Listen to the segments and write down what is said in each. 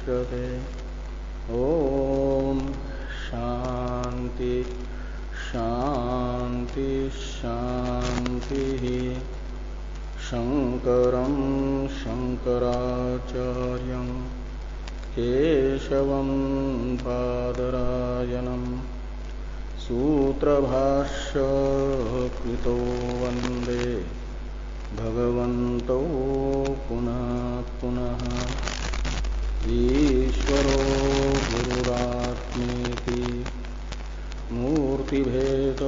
दृश्यते। ओम शांति शांति शांति। शंकरं शंकराचार्यं केशवं बादरायणं सूत्रभाष्य कृतो वंदे भगवन्तौ पुनः पुनः। ईश्वरो गुरुरात्मेति मूर्तिभेद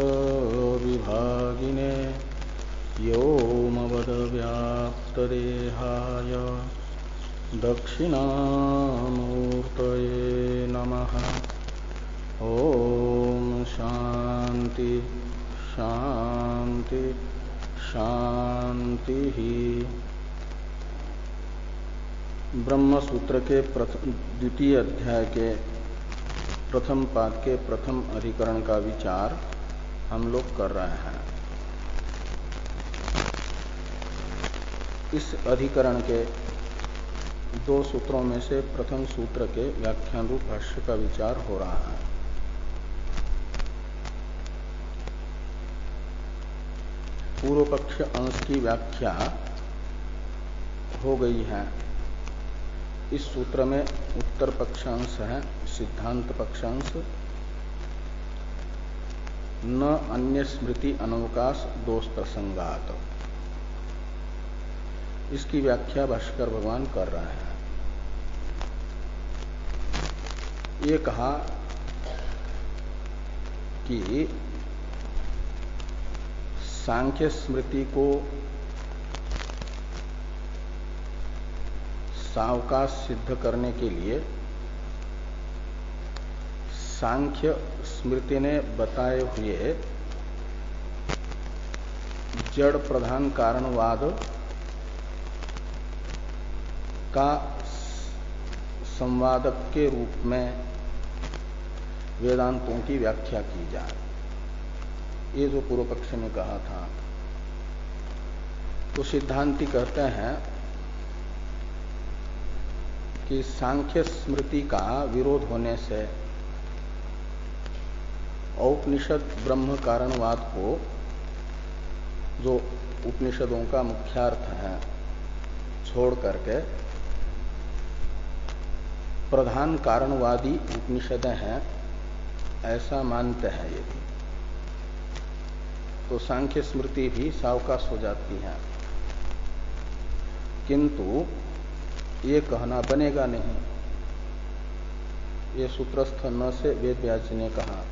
विभागिने व्योमवद्व्याप्तदेहाय दक्षिणामूर्तये नमः। ओम शांति शांति शांति। ब्रह्म सूत्र के द्वितीय अध्याय के प्रथम पाद के प्रथम अधिकरण का विचार हम लोग कर रहे हैं। इस अधिकरण के दो सूत्रों में से प्रथम सूत्र के व्याख्यान रूप भाष्य का विचार हो रहा है। पूर्व पक्ष अंश की व्याख्या हो गई है। इस सूत्र में उत्तर पक्षांश है, सिद्धांत पक्षांश। न अन्य स्मृति अनवकाश दोष प्रसंगात, इसकी व्याख्या भाष्कर भगवान कर रहे हैं। ये कहा कि सांख्य स्मृति को सावकाश सिद्ध करने के लिए सांख्य स्मृति ने बताए हुए जड़ प्रधान कारणवाद का संवादक के रूप में वेदांतों की व्याख्या की जाए, ये जो पूर्व पक्ष ने कहा था। तो सिद्धांती कहते हैं कि सांख्य स्मृति का विरोध होने से औपनिषद ब्रह्म कारणवाद को, जो उपनिषदों का मुख्यार्थ है, छोड़ करके प्रधान कारणवादी उपनिषद हैं ऐसा मानते हैं यदि, तो सांख्य स्मृति भी सावकाश हो जाती है। किंतु ये कहना बनेगा नहीं। ये सूत्रस्थ न से वेद व्यास ने कहा।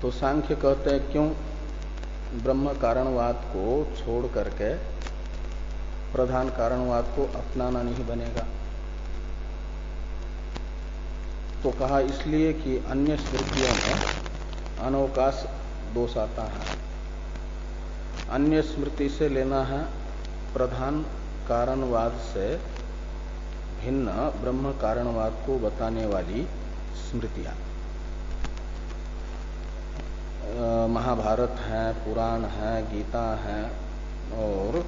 तो सांख्य कहते हैं क्यों ब्रह्म कारणवाद को छोड़ करके प्रधान कारणवाद को अपनाना नहीं बनेगा। तो कहा इसलिए कि अन्य स्मृतियों में अनवकाश दोष आता है। अन्य स्मृति से लेना है प्रधान कारणवाद से भिन्न ब्रह्म कारणवाद को बताने वाली स्मृतियां। महाभारत है, पुराण है, गीता है और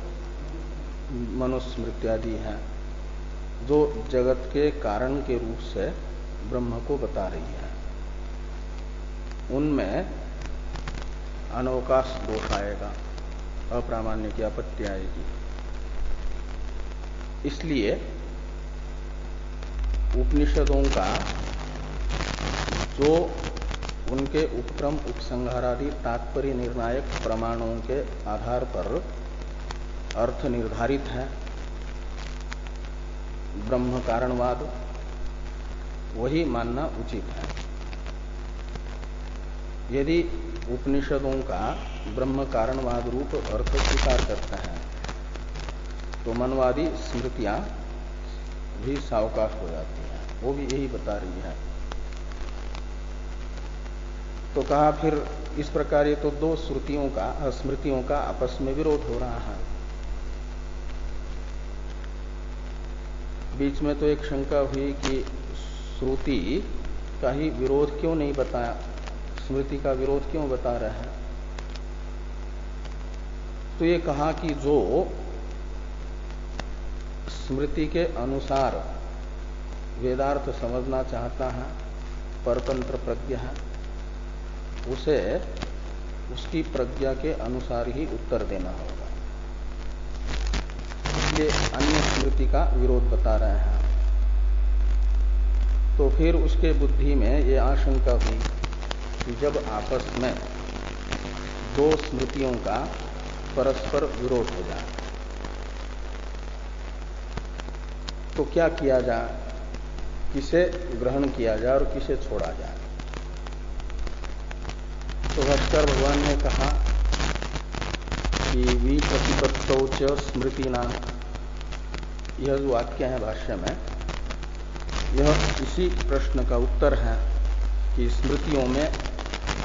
मनुस्मृत्यादि हैं, जो जगत के कारण के रूप से ब्रह्म को बता रही है। उनमें अनवकाश दोष आएगा, अप्रामाण्य की आपत्ति आएगी। इसलिए उपनिषदों का जो उनके उपक्रम उपसंहारादि तात्पर्य निर्णायक प्रमाणों के आधार पर अर्थ निर्धारित है, ब्रह्म कारणवाद, वही मानना उचित है। यदि उपनिषदों का ब्रह्म कारणवाद रूप अर्थ स्वीकार करते हैं तो मनवादी स्मृतियां भी सावकाश हो जाती हैं, वो भी यही बता रही है। तो कहा फिर इस प्रकार ये तो दो स्मृतियों का आपस में विरोध हो रहा है। बीच में तो एक शंका हुई कि श्रुति का ही विरोध क्यों नहीं बताया, स्मृति का विरोध क्यों बता रहे हैं। तो ये कहा कि जो स्मृति के अनुसार वेदार्थ समझना चाहता है, परतंत्र प्रज्ञ है, उसे उसकी प्रज्ञा के अनुसार ही उत्तर देना होगा। इसलिए अन्य स्मृति का विरोध बता रहे हैं। तो फिर उसके बुद्धि में ये आशंका हुई कि जब आपस में दो स्मृतियों का परस्पर विरोध हो जाए तो क्या किया जाए, किसे ग्रहण किया जाए और किसे छोड़ा जाए। तो भास्कर भगवान ने कहा कि विप्रतिपत्तौ च स्मृतिना, यह जो वाक्य है भाष्य में, यह इसी प्रश्न का उत्तर है कि स्मृतियों में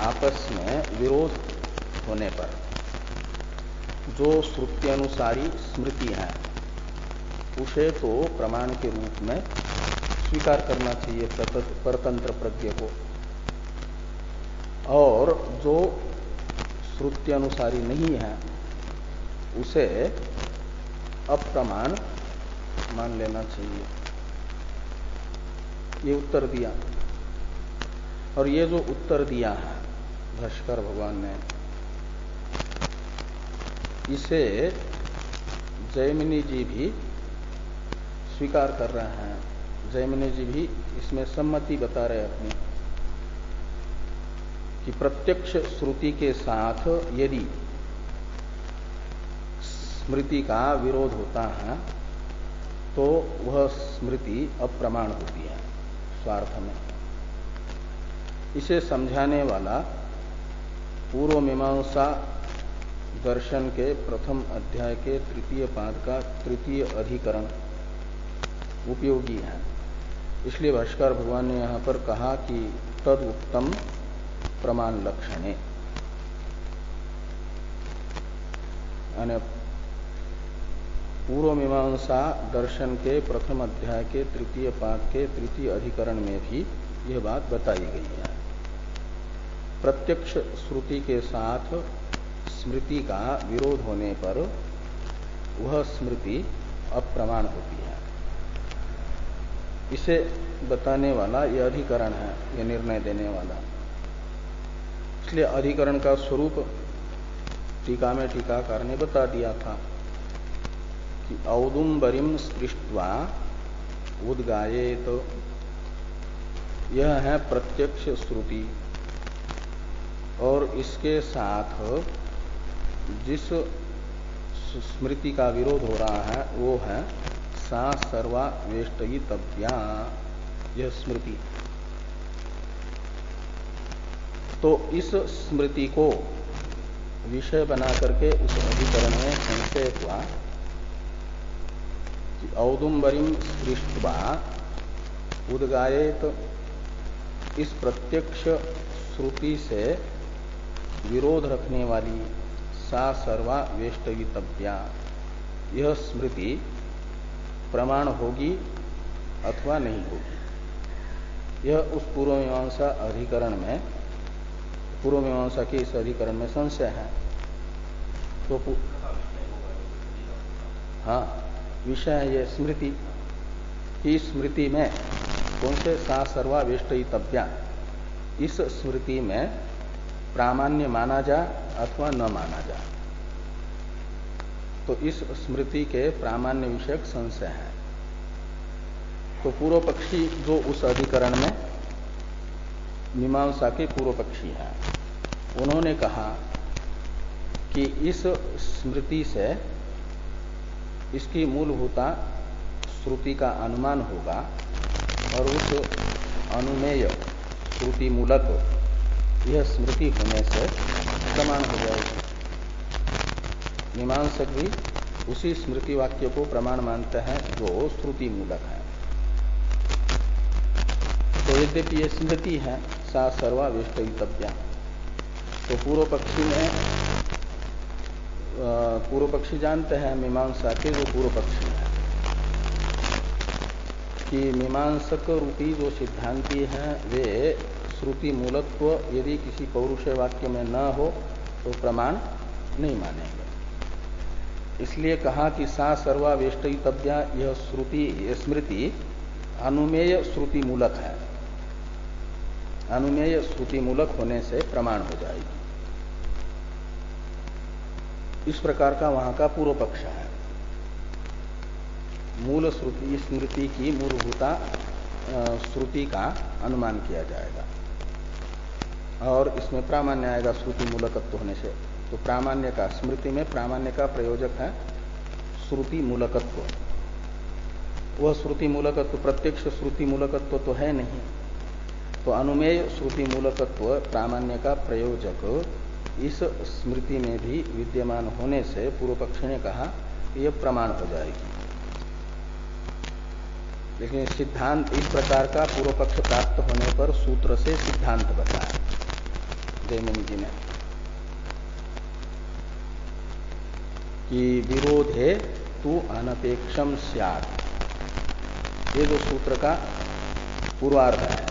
आपस में विरोध होने पर जो श्रुत्यनुसारी स्मृति है उसे तो प्रमाण के रूप में स्वीकार करना चाहिए परतंत्र प्रज्ञ को, और जो श्रुत्यनुसारी नहीं है उसे अप्रमाण मान लेना चाहिए। ये उत्तर दिया। और ये जो उत्तर दिया है भाष्कर भगवान ने, इसे जैमिनी जी भी स्वीकार कर रहे हैं। जैमिनी जी भी इसमें सम्मति बता रहे अपनी कि प्रत्यक्ष श्रुति के साथ यदि स्मृति का विरोध होता है तो वह स्मृति अप्रमाण होती है स्वार्थ में। इसे समझाने वाला पूर्व मीमांसा दर्शन के प्रथम अध्याय के तृतीय पाद का तृतीय अधिकरण उपयोगी है। इसलिए भाष्कर भगवान ने यहां पर कहा कि तद उत्तम प्रमाण लक्षणे, यानी पूर्व मीमांसा दर्शन के प्रथम अध्याय के तृतीय पाद के तृतीय अधिकरण में भी यह बात बताई गई है। प्रत्यक्ष श्रुति के साथ स्मृति का विरोध होने पर वह स्मृति अप्रमाण होती है। इसे बताने वाला यह अधिकरण है, यह निर्णय देने वाला। इसलिए अधिकरण का स्वरूप टीका में टीकाकार ने बता दिया था कि औदुम्बरीम स्पृष्ट्वा उद्गायेत, यह है प्रत्यक्ष श्रुति, और इसके साथ जिस स्मृति का विरोध हो रहा है वो है सा सर्वा वेष्टयितव्या, यह स्मृति। तो इस स्मृति को विषय बना करके उस अधिकरण में संशय हुआ कि औदुम्बरीम स्पृष्ट्वा उद्गायेत, इस प्रत्यक्ष श्रुति से विरोध रखने वाली सा सर्वा वेष्टयितव्या, यह स्मृति प्रमाण होगी अथवा नहीं होगी। यह उस पूर्व मीमांसा अधिकरण में, पूर्व मीमांसा के इस अधिकरण में संशय है। तो हाँ, विषय है ये स्मृति की। स्मृति में कौन से सा सर्वा वेष्टयितव्या, इस स्मृति में प्रामाण्य माना जाए अथवा न माना जाए। तो इस स्मृति के प्रामाण्य विषयक संशय है। तो पूर्व पक्षी जो उस अधिकरण में मीमांसा के पूर्व पक्षी हैं, उन्होंने कहा कि इस स्मृति से इसकी मूलभूता श्रुति का अनुमान होगा और उस अनुमेय श्रुति मूलक यह स्मृति होने से प्रमाण हो जाएगी। मीमांसक भी उसी स्मृति वाक्य को प्रमाण मानते हैं जो श्रुति मूलक है। तो यद्यपि ये स्मृति है सा सर्वा वेष्टयितव्या, तो पूर्व पक्षी जानते हैं मीमांसा के जो पूर्व पक्षी है कि मीमांसक रूपी जो सिद्धांती हैं वे श्रुति मूलत्व यदि किसी पौरुषेय वाक्य में न हो तो प्रमाण नहीं मानेंगे। इसलिए कहा कि सा सर्वावेष्टितव्या यह स्मृति अनुमेय श्रुति मूलक है। अनुमेय श्रुति मूलक होने से प्रमाण हो जाएगी। इस प्रकार का वहां का पूर्व पक्ष है। मूल श्रुति स्मृति की मूलभूता श्रुति का अनुमान किया जाएगा और इसमें प्रामाण्य आएगा श्रुति मूलकत्व होने से। तो प्रामाण्य का स्मृति में प्रामाण्य का प्रयोजक है श्रुति मूलकत्व। वह श्रुति मूलकत्व प्रत्यक्ष श्रुति मूलकत्व तो है नहीं, तो अनुमेय श्रुति मूलकत्व प्रामाण्य का प्रयोजक इस स्मृति में भी विद्यमान होने से पूर्व पक्ष ने कहा यह प्रमाण हो जाएगी। लेकिन सिद्धांत इस प्रकार का पूर्व पक्ष प्राप्त होने पर सूत्र से सिद्धांत बताया जैमिनी जी ने कि विरोधे तु अनपेक्षम स्यात्। ये जो सूत्र का पूर्वार्ध है,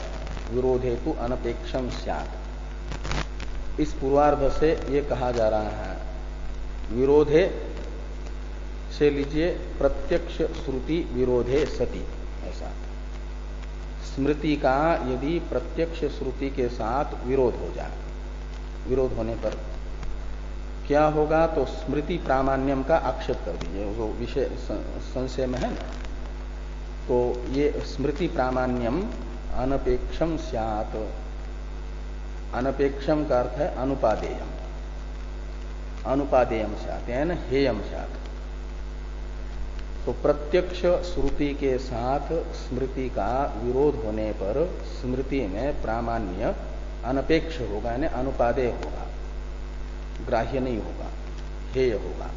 विरोधे तु अनपेक्षम स्यात्, इस पूर्वार्ध से ये कहा जा रहा है विरोधे से लीजिए प्रत्यक्ष श्रुति विरोधे सति। ऐसा स्मृति का यदि प्रत्यक्ष श्रुति के साथ विरोध हो जाए, विरोध होने पर क्या होगा, तो स्मृति प्रामाण्यम का आक्षेप कर दीजिए। वो विषय संशय में है ना, तो ये स्मृति प्रामाण्यम अनपेक्षम स्यात्। अनपेक्षम का अर्थ है अनुपादेयम, अनुपादेयम स्यात् यानी हेयम स्यात्। तो प्रत्यक्ष श्रुति के साथ स्मृति का विरोध होने पर स्मृति में प्रामाण्य अनपेक्ष होगा यानी अनुपादेय होगा, ग्राह्य नहीं होगा, हेय होगा।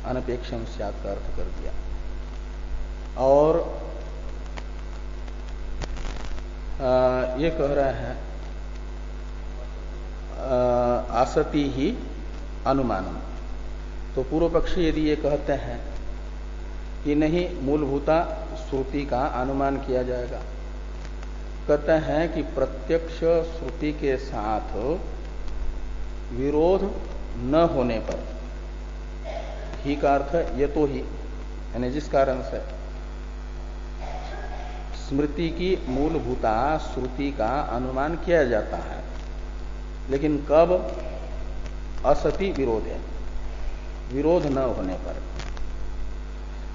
अनपेक्षम स्यात् का अर्थ कर दिया। और ये कह रहा है असति ही अनुमानम। तो पूर्व पक्षी यदि ये कहते हैं कि नहीं मूलभूता श्रुति का अनुमान किया जाएगा, कहते हैं कि प्रत्यक्ष श्रुति के साथ विरोध न होने पर, ही का अर्थ ये तो ही यानी जिस कारण से स्मृति की मूलभूता श्रुति का अनुमान किया जाता है, लेकिन कब, असति विरोध है, विरोध न होने पर,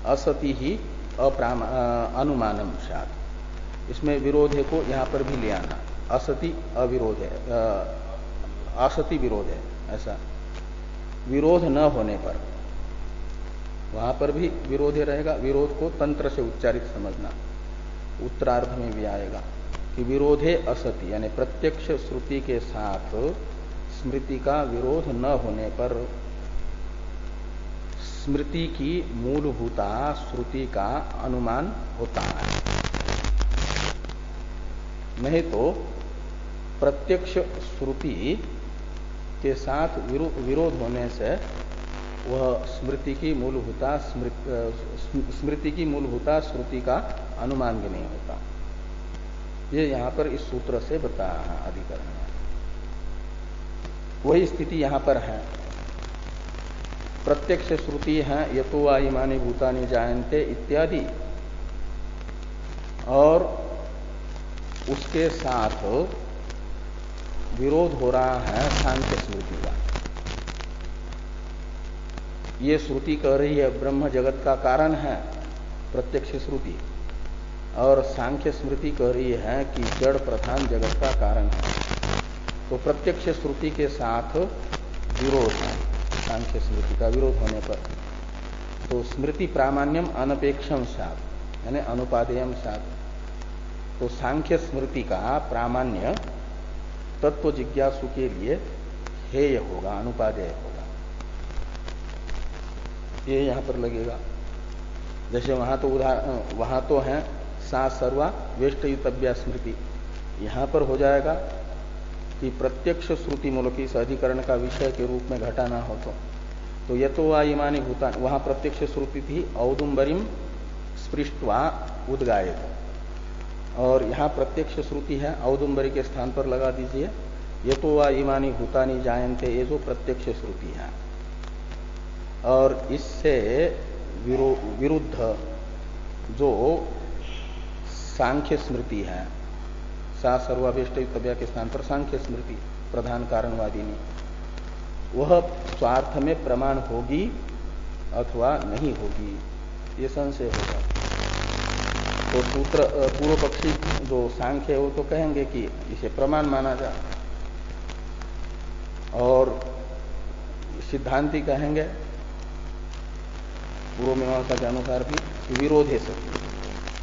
असति ही अनुमानम स्यात्। इसमें विरोध को यहां पर भी ले आना, असति अविरोध है, असति विरोध है, ऐसा विरोध न होने पर, वहां पर भी विरोध रहेगा। विरोध को तंत्र से उच्चारित समझना, उत्तरार्ध में भी आएगा कि विरोधे असति यानी प्रत्यक्ष श्रुति के साथ स्मृति का विरोध न होने पर स्मृति की मूलभूता श्रुति का अनुमान होता है। नहीं तो प्रत्यक्ष श्रुति के साथ विरोध होने से वह स्मृति की मूलभूता श्रुति का अनुमान भी नहीं होता। ये यहां पर इस सूत्र से बताया है अधिकरण में। वही स्थिति यहां पर है। प्रत्यक्ष श्रुति है यतो वा इमानि भूतानि जायन्ते इत्यादि, और उसके साथ विरोध हो रहा है सांख्य स्मृति का। ये श्रुति कह रही है ब्रह्म जगत का कारण है, प्रत्यक्ष श्रुति, और सांख्य स्मृति कह रही है कि जड़ प्रधान जगत का कारण है। तो प्रत्यक्ष श्रुति के साथ विरोध है, सांख्य स्मृति का विरोध होने पर तो स्मृति प्रामाण्यम अनपेक्षम स्यात् यानी अनुपादेयम स्यात्। तो सांख्य स्मृति का प्रामाण्य तत्व जिज्ञासु के लिए हेय होगा, अनुपादेय होगा। ये यहां पर लगेगा। जैसे वहां तो है सा सर्वा वेष्टयुतव्या स्मृति, यहां पर हो जाएगा कि प्रत्यक्ष श्रुति मूलक इस अधिकरण का विषय के रूप में घटाना हो तो यतो वा इमानि भूतानि, वहां प्रत्यक्ष श्रुति थी औदुम्बरीम स्पृष्ट्वा उद्गायत, और यहां प्रत्यक्ष श्रुति है औदुम्बरी के स्थान पर लगा दीजिए यतो वा इमानि भूतानि जायन्ते, ये जो प्रत्यक्ष श्रुति है। और इससे विरुद्ध जो सांख्य स्मृति है, सा सर्वाभीष्टव्या के स्थान पर सांख्य स्मृति प्रधान कारणवादी ने, वह स्वार्थ में प्रमाण होगी अथवा नहीं होगी, ये संशय होगा। तो सूत्र पूर्व पक्षी जो सांख्य है वो तो कहेंगे कि इसे प्रमाण माना जाए, और सिद्धांती कहेंगे पूर्व मीमांसा के अनुसार भी विरोध है सत्य,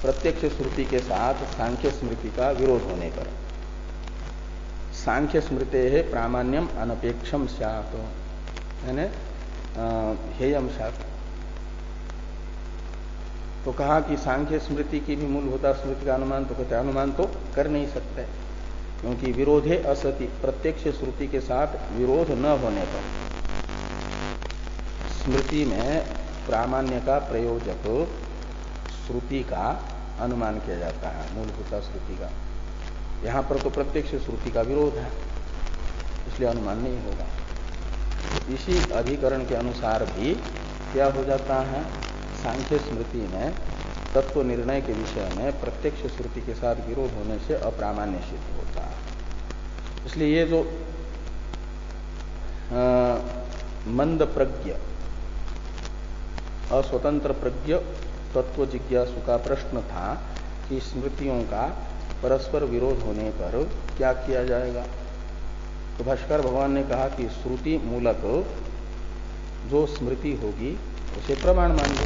प्रत्यक्ष श्रुति के साथ सांख्य स्मृति का विरोध होने पर सांख्य स्मृते है प्रामाण्यम अनपेक्षम स्यात्, यानी हेयम स्यात्। तो कहा कि सांख्य स्मृति की भी मूलभूता स्मृति का अनुमान, तो कहते अनुमान तो कर नहीं सकते, क्योंकि विरोधे असति, प्रत्यक्ष श्रुति के साथ विरोध न होने पर स्मृति में प्रामाण्य का प्रयोजक श्रुति का अनुमान किया जाता है, मूलभूता श्रुति का। यहां पर तो प्रत्यक्ष श्रुति का विरोध है, इसलिए अनुमान नहीं होगा। इसी अधिकरण के अनुसार भी क्या हो जाता है, सांख्य स्मृति में तत्व निर्णय के विषय में प्रत्यक्ष श्रुति के साथ विरोध होने से अप्रामाण्य सिद्ध होता है। इसलिए ये जो मंद प्रज्ञ अस्वतंत्र प्रज्ञ तत्व जिज्ञासु का प्रश्न था कि स्मृतियों का परस्पर विरोध होने पर क्या किया जाएगा, तो भाष्कर भगवान ने कहा कि श्रुति मूलक जो स्मृति होगी उसे प्रमाण मान लो,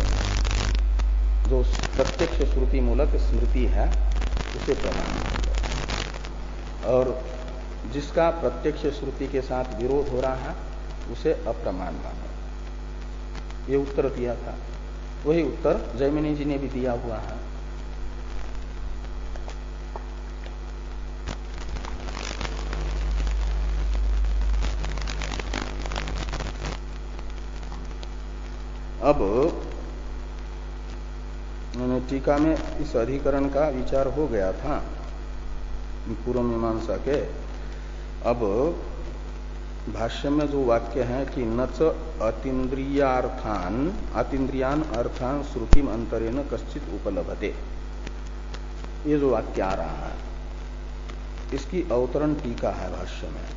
जो प्रत्यक्ष श्रुति मूलक स्मृति है उसे प्रमाण मान लो, और जिसका प्रत्यक्ष श्रुति के साथ विरोध हो रहा है उसे अप्रमाण मानो। ये उत्तर दिया था, वही उत्तर जैमिनी जी ने भी दिया हुआ है। अब टीका में इस अधिकरण का विचार हो गया था पूर्व मीमांसा के। अब भाष्य में जो वाक्य है कि न च अतीन्द्रियान अर्थान श्रुतिम अंतरेण कश्चित उपलभते, ये जो वाक्य आ रहा है इसकी अवतरण टीका है भाष्य में।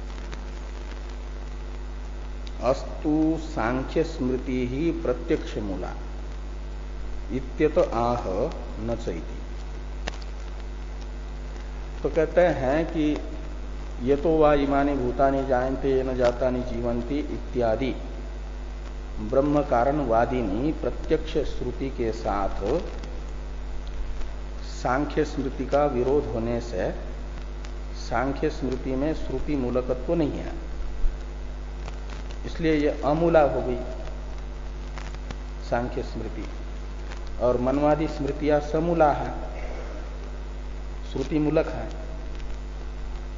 अस्तु सांख्य स्मृति ही प्रत्यक्ष मूला इत्यत आह न चैति। तो कहते हैं कि ये तो वा इमानी भूतानि जायन्ते न जातानि जीवन्ति इत्यादि ब्रह्म कारणवादिनी प्रत्यक्ष श्रुति के साथ सांख्य स्मृति का विरोध होने से सांख्य स्मृति में श्रुति मूलकत्व नहीं है, इसलिए ये अमूला हो गई सांख्य स्मृति, और मनवादी स्मृतियां समूला है, श्रुति मूलक है,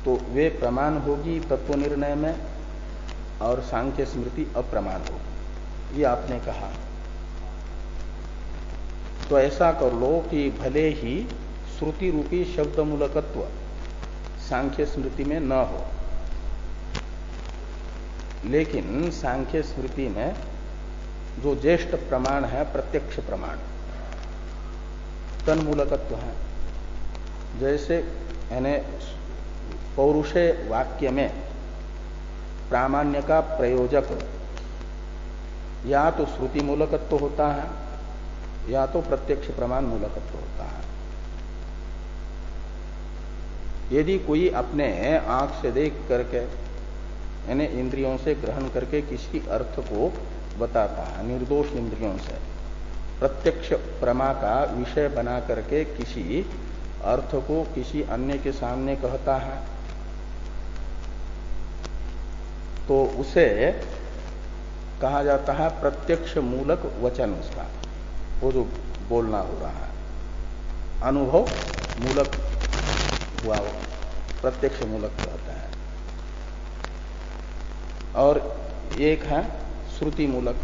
तो वे प्रमाण होगी तत्व निर्णय में और सांख्य स्मृति अप्रमाण होगी, ये आपने कहा। तो ऐसा कर लो कि भले ही श्रुति रूपी शब्द मूलकत्व सांख्य स्मृति में न हो, लेकिन सांख्य स्मृति में जो ज्येष्ठ प्रमाण है प्रत्यक्ष प्रमाण तन्मूलकत्व है। जैसे यानी पौरुषे वाक्य में प्रामाण्य का प्रयोजक या तो श्रुति मूलकत्व होता है या तो प्रत्यक्ष प्रमाण मूलकत्व होता है। यदि कोई अपने आंख से देख करके यानी इंद्रियों से ग्रहण करके किसी अर्थ को बताता है, निर्दोष इंद्रियों से प्रत्यक्ष प्रमा का विषय बना करके किसी अर्थ को किसी अन्य के सामने कहता है, तो उसे कहा जाता है प्रत्यक्ष मूलक वचन। उसका वो जो बोलना हो रहा है अनुभव मूलक हुआ, वो प्रत्यक्ष मूलक कहता है। और एक है श्रुति मूलक।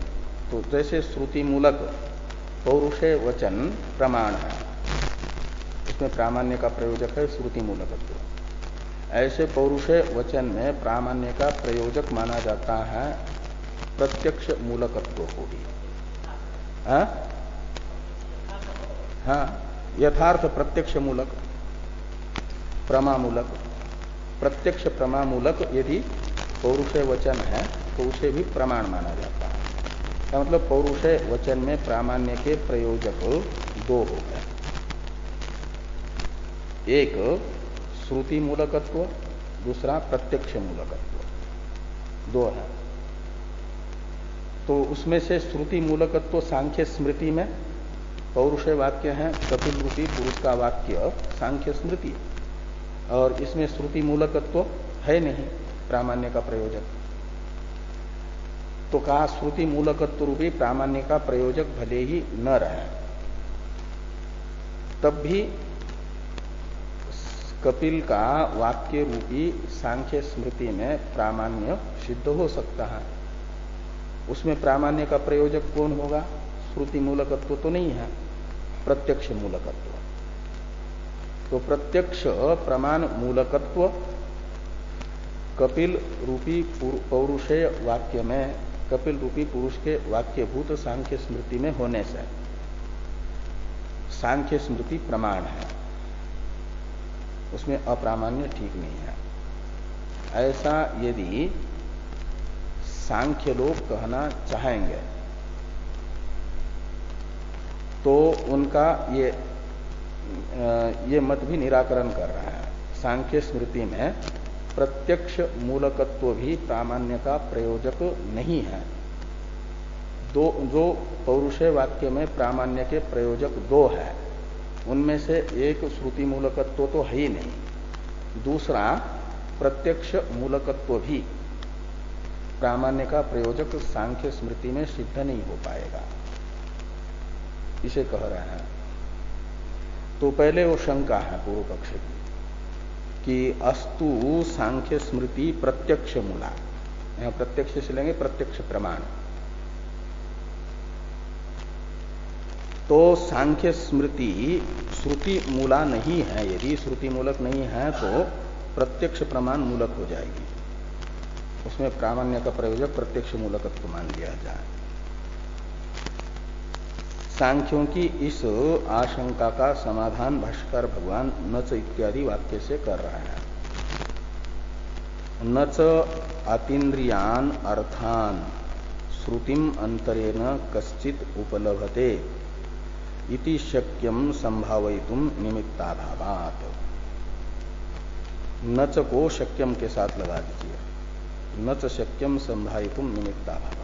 तो जैसे श्रुति मूलक पौरुषे वचन प्रमाण है, इसमें प्रामाण्य का प्रयोजक है श्रुति मूलकत्व, ऐसे पौरुषे वचन में प्रामाण्य का प्रयोजक माना जाता है प्रत्यक्ष मूलकत्व होगी। हाँ, यथार्थ प्रत्यक्ष मूलक, प्रमामूलक, प्रत्यक्ष प्रमामूलक यदि पौरुषे वचन है तो उसे भी प्रमाण माना जाता है। का मतलब पौरुषे वचन में प्रामाण्य के प्रयोजक दो हो गए, एक श्रुति मूलकत्व, दूसरा प्रत्यक्ष मूलकत्व, दो है। तो उसमें से श्रुति मूलकत्व सांख्य स्मृति में पौरुषे वाक्य है, कपिल रूपी पुरुष का वाक्य सांख्य स्मृति, और इसमें श्रुति मूलकत्व है नहीं, प्रामाण्य का प्रयोजक। तो कहा श्रुति मूलकत्व रूपी प्रामाण्य का प्रयोजक भले ही न रहे, तब भी कपिल का वाक्य रूपी सांख्य स्मृति में प्रामाण्य सिद्ध हो सकता है। उसमें प्रामाण्य का प्रयोजक कौन होगा? श्रुति मूलकत्व तो नहीं है, प्रत्यक्ष मूलकत्व। तो प्रत्यक्ष प्रमाण मूलकत्व कपिल रूपी पौरुषेय वाक्य में, कपिल रूपी पुरुष के वाक्यभूत सांख्य स्मृति में होने से सांख्य स्मृति प्रमाण है, उसमें अप्रामाण्य ठीक नहीं है। ऐसा यदि सांख्य लोग कहना चाहेंगे तो उनका ये मत भी निराकरण कर रहा है। सांख्य स्मृति में प्रत्यक्ष मूलकत्व भी प्रामाण्य का प्रयोजक नहीं है। जो पौरुषेय वाक्य में प्रामाण्य के प्रयोजक दो है, उनमें से एक श्रुति मूलकत्व तो है ही नहीं, दूसरा प्रत्यक्ष मूलकत्व भी प्रामाण्य का प्रयोजक सांख्य स्मृति में सिद्ध नहीं हो पाएगा, इसे कह रहे हैं। तो पहले वो शंका है पूर्व पक्ष की कि अस्तु सांख्य स्मृति प्रत्यक्ष मूला, यहां प्रत्यक्ष से लेंगे प्रत्यक्ष प्रमाण। तो सांख्य स्मृति श्रुति मूला नहीं है, यदि श्रुति मूलक नहीं है तो प्रत्यक्ष प्रमाण मूलक हो जाएगी, उसमें प्रामाण्य का प्रयोजक प्रत्यक्ष मूलकत्व मान लिया जाए। सांख्यों की इस आशंका का समाधान भाष्कर भगवान नच इत्यादि वाक्य से कर रहे हैं। नच अतीन्द्रियान अर्थान श्रुतिम अंतरेण कश्चित उपलभते इति शक्यम संभावयितुम निमित्ताभावात्। नच को शक्यम के साथ लगा दीजिए, नच शक्यम संभावितुम निमित्ताभावात्।